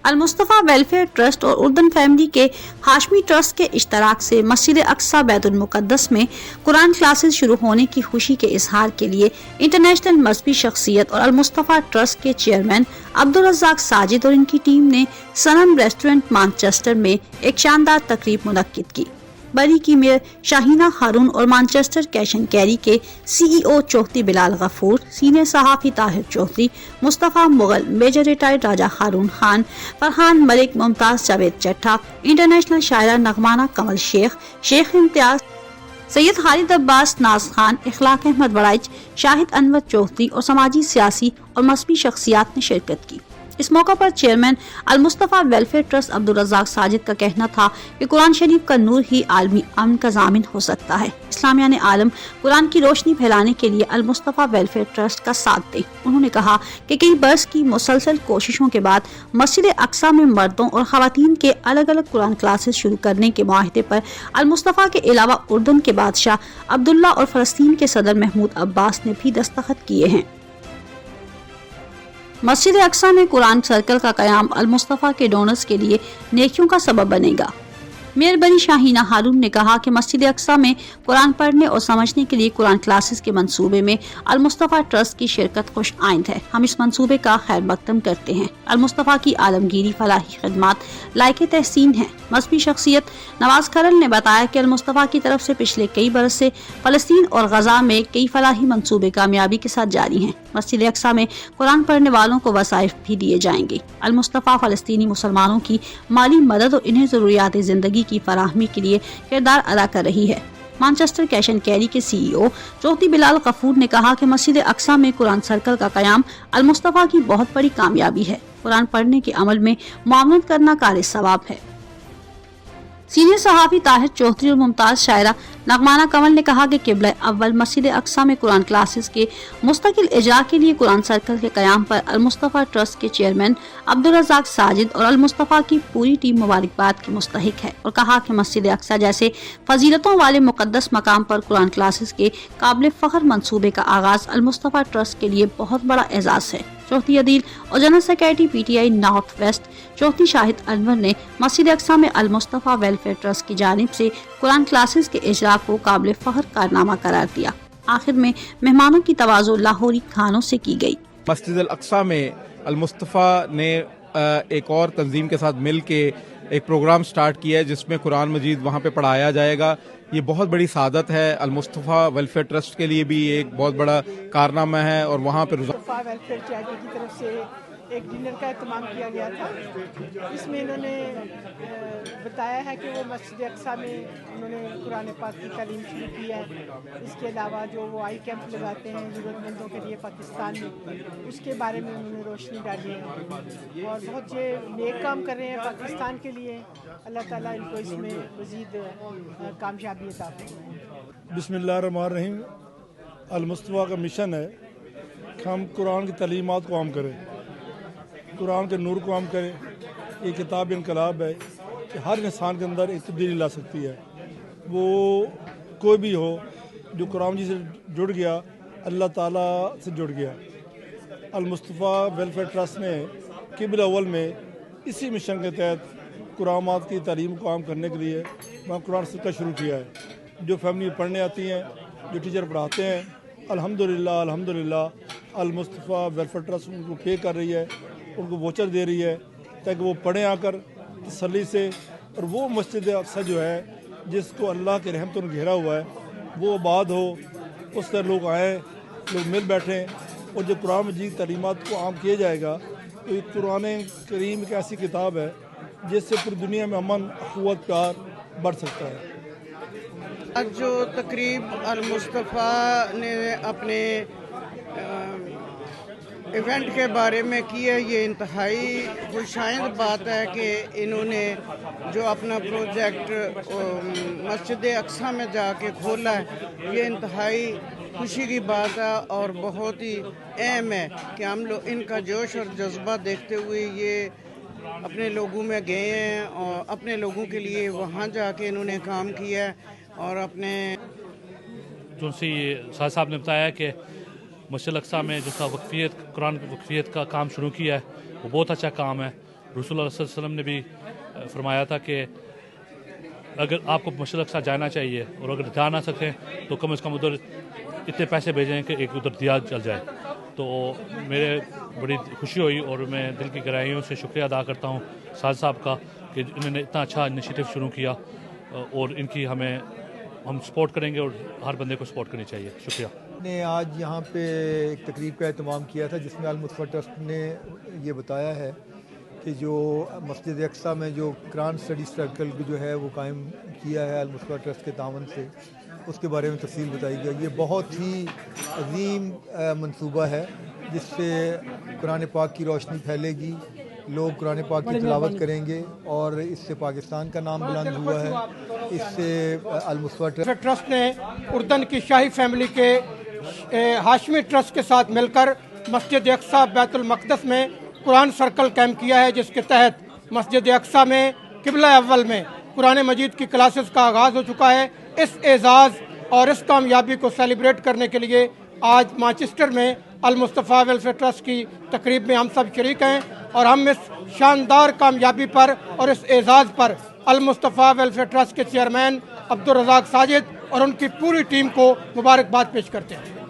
Al-Mustafa welfare trust और उर्दन family के Hashmi trust के इश्तराक से मस्जिद अक्सा बैतुल मुक़द्दस में कुरान क्लासेस शुरू होने की खुशी के इजहार के लिए इंटरनेशनल मजहबी शख्सियत और अलमुस्तफ़ा ट्रस्ट के चेयरमैन अब्दुल रज़्ज़ाक साजिद और इनकी टीम ने सनम रेस्टोरेंट मैनचेस्टर में एक शानदार तकरीब मुनक्किद की। बरी की मेयर शाहीना हारून और मैनचेस्टर कैश एंड कैरी के CEO चौधरी बिलाल गफूर, सीनियर सहाफ़ी Tahir Chaudhry, Mustafa Mughal, major retired Raja Haroon Khan, Farhan Malik, Mumtaz Javed Chatha, international शायरा नगमाना कमल शेख, शेख इम्तियाज, सैयद खालिद अब्बास, नाज खान, इखलाक अहमद बड़ाइच, शाहिद अनवर चौधरी और समाजी, सियासी और मजहबी शख्सियात ने शिरकत की। इस मौका पर chairman Al-Mustafa welfare trust Abdul रज़्ज़ाक Sajid का कहना था कि कुरान शरीफ का नूर ही आलमी अमन का ज़ामिन हो सकता है। इस्लामिया ने आलम कुरान की रोशनी फैलाने के लिए अलमुस्तफ़ा वेलफेयर ट्रस्ट का साथ दे। उन्होंने कहा कि कई बरस की मुसलसल कोशिशों के बाद मस्जिद अक्सा में मर्दों और ख़वातीन के अलग अलग कुरान क्लासेस शुरू करने के मुआहदे पर अलमुस्तफ़ा के अलावा उर्दन के बादशाह अब्दुल्ला और फ़लस्तीन के सदर महमूद अब्बास ने भी दस्तखत किए हैं। मस्जिद अक्सा में कुरान सर्कल का कयाम अलमुस्तफ़ा के डोनर्स के लिए नेकियों का सबब बनेगा। मेयर बरी शाहीना हारून ने कहा कि मस्जिद अक्सा में कुरान पढ़ने और समझने के लिए कुरान क्लासेस के मंसूबे में अलमुस्तफ़ा ट्रस्ट की शिरकत खुश आइंद है। हम इस मंसूबे का खैर मकदम करते हैं। अलमुस्तफ़ा की आलमगीरी फलाही खिदमात लायके तहसीन है। मजहबी शख्सियत नवाज खरल ने बताया कि अलमुस्तफ़ा की तरफ से पिछले कई बरस से फ़लस्तीन और गजा में कई फलाही मंसूबे कामयाबी के साथ जारी हैं। मस्जिद अक्सा में कुरान पढ़ने वालों को वसाइफ भी दिए जाएंगे। अलमुस्तफ़ा फ़लस्तीनी मुसलमानों की माली मदद और इन्हें ज़रूरियात ज़िंदगी की फराहमी के लिए किरदार अदा कर रही है। मैनचेस्टर कैश एंड कैरी के CEO चौधरी बिलाल गफूर ने कहा कि मस्जिद अक्सा में कुरान सर्कल का कयाम अलमुस्तफ़ा की बहुत बड़ी कामयाबी है। कुरान पढ़ने के अमल में मुआवनत करना कार सवाब है। सीनियर सहाफ़ी ताहिर चौधरी और मुमताज़ शायरा नगमाना कमल ने कहा कि क़िबला अव्वल मस्जिद अक्सा में कुरान क्लासेस के मुस्तकिल इजरा के लिए कुरान सर्कल के क़याम पर अलमुस्तफ़ा ट्रस्ट के चेयरमैन अब्दुल रज़्ज़ाक साजिद और अलमुस्तफ़ा की पूरी टीम मुबारकबाद की मुस्तहिक है और कहा कि मस्जिद अक्सा जैसे फजीलतों वाले मुक़द्दस मकाम पर कुरान क्लासेस के काबिल फ़ख्र मंसूबे का आगाज़ अलमुस्तफ़ा ट्रस्ट के लिए बहुत बड़ा एजाज़ है। चौथी अदील और general secretary PTI north west चौथी शाहिद अनवर ने मस्जिद अक्सा में अलमुस्तफ़ा वेलफेयर ट्रस्ट की जानिब से कुरान क्लासेस के इजरा को काबिल फ़ख्र कारनामा करार दिया। आखिर में मेहमानों की तवाज़ो लाहौरी खानों से की गई। मस्जिद अक्सा में अलमुस्तफ़ा ने एक और तंजीम के साथ मिल के एक प्रोग्राम स्टार्ट किया है जिसमें कुरान मजीद वहाँ पे पढ़ाया जाएगा। ये बहुत बड़ी सादत है। अलमुस्तफ़ा वेलफेयर ट्रस्ट के लिए भी एक बहुत बड़ा कारनामा है और वहाँ पे वेलफेयर चैरिटी की तरफ से एक डिनर का एहतमाम किया गया था। इसमें इन्होंने बताया है कि वो मस्जिद अक्सा में उन्होंने कुरान पाक की तालीम शुरू की है। इसके अलावा जो वो आई कैंप लगाते हैं ज़रूरतमंदों के लिए पाकिस्तान में, उसके बारे में उन्होंने रोशनी डाली है और बहुत से नेक काम कर रहे हैं पाकिस्तान के लिए। अल्लाह ताला इनको इसमें मज़ीद कामयाबी अता फरमाए। बिस्मिल्लाहिर्रहमानिर्रहीम। अलमुस्तफ़ा का मिशन है कि हम कुरान की तालीमात को आम करें, कुरान के नूर को आम करें। ये किताब इनकलाब है कि हर इंसान के अंदर एक तब्दीली ला सकती है। वो कोई भी हो जो कुरान जी से जुड़ गया, अल्लाह ताला से जुड़ गया। अलमुस्तफ़ा वेलफेयर ट्रस्ट ने क़िबला अव्वल में इसी मिशन के तहत कुरामात की तालीम को आम करने के लिए वहाँ कुरान सर्कल शुरू किया है। जो फैमिली पढ़ने आती हैं, जो टीचर पढ़ाते हैं, अल्हम्दुलिल्लाह अल्हम्दुलिल्लाह अलमुस्तफ़ा वेलफेयर ट्रस्ट उनको पे कर रही है, उनको वोचर दे रही है ताकि वो पढ़ें आकर तसल्ली से। और वो मस्जिद अक्सा जो है जिसको अल्लाह के रहमतों ने घेरा हुआ है वो आबाद हो, उस तरह लोग आएँ, लोग मिल बैठें। और जब कुरान मजीद तालीमात को आम किया जाएगा तो ये कुरान करीम एक ऐसी किताब है जिससे पूरी दुनिया में अमन, अखुवत, प्यार बढ़ सकता है। आज जो तकरीब अलमुस्तफ़ा ने अपने इवेंट के बारे में की है, ये इंतहाई खुशाइंद बात है कि इन्होंने जो अपना प्रोजेक्ट मस्जिद अक्सा में जाके खोला है। ये इंतहाई खुशी की बात है और बहुत ही अहम है कि हम लोग इनका जोश और जज्बा देखते हुए ये अपने लोगों में गए हैं और अपने लोगों के लिए वहाँ जाके इन्होंने काम किया है। और अपने जो सी शाह साहब ने बताया कि मस्जिद अक्सा में जो वक्फियत कुरान की वक्फियत का काम शुरू किया है वो बहुत अच्छा काम है रसूल अल्लाह सल्लल्लाहु अलैहि वसल्लम ने भी फरमाया था कि अगर आपको मस्जिद अक्सा जाना चाहिए और अगर जा ना सकें तो कम से कम उधर इतने पैसे भेजें कि एक उधर दिया जल जाए। तो मेरे बड़ी खुशी हुई और मैं दिल की गहराइयों से शुक्रिया अदा करता हूँ साद साहब का कि इन्होंने इतना अच्छा इनिशिएटिव शुरू किया और इनकी हम सपोर्ट करेंगे और हर बंदे को सपोर्ट करनी चाहिए। शुक्रिया। ने आज यहाँ पे एक तकरीब का एहतमाम किया था जिसमें अल मुस्तफ़ा ट्रस्ट ने ये बताया है कि जो मस्जिद अक्सा में जो कुरान स्टडी सर्कल जो है वो कायम किया है अल मुस्तफ़ा ट्रस्ट के तावन से, उसके बारे में तफसील बताई गई। ये बहुत ही अजीम मंसूबा है जिससे कुरान पाक की रोशनी फैलेगी, लोग कुरान पाक की तिलावत करेंगे और इससे पाकिस्तान का नाम बुलंद हुआ है। इससे अल मुस्तफ़ा ट्रस्ट ने उर्दन की शाही फैमिली के हाशमी ट्रस्ट के साथ मिलकर मस्जिद अक्सा बैतुल मक़दस में कुरान सर्कल कैंप किया है, जिसके तहत मस्जिद अक्सा में किबला अव्वल में कुरान मजीद की क्लासेस का आगाज़ हो चुका है। इस एजाज़ और इस कामयाबी को सेलिब्रेट करने के लिए आज मैनचेस्टर में अल मुस्तफ़ा वेलफेयर ट्रस्ट की तकरीब में हम सब शरीक हैं और हम इस शानदार कामयाबी पर और इस एजाज़ पर अल मुस्तफ़ा वेलफेयर ट्रस्ट के चेयरमैन अब्दुल रज़ाक साजिद और उनकी पूरी टीम को मुबारकबाद पेश करते हैं।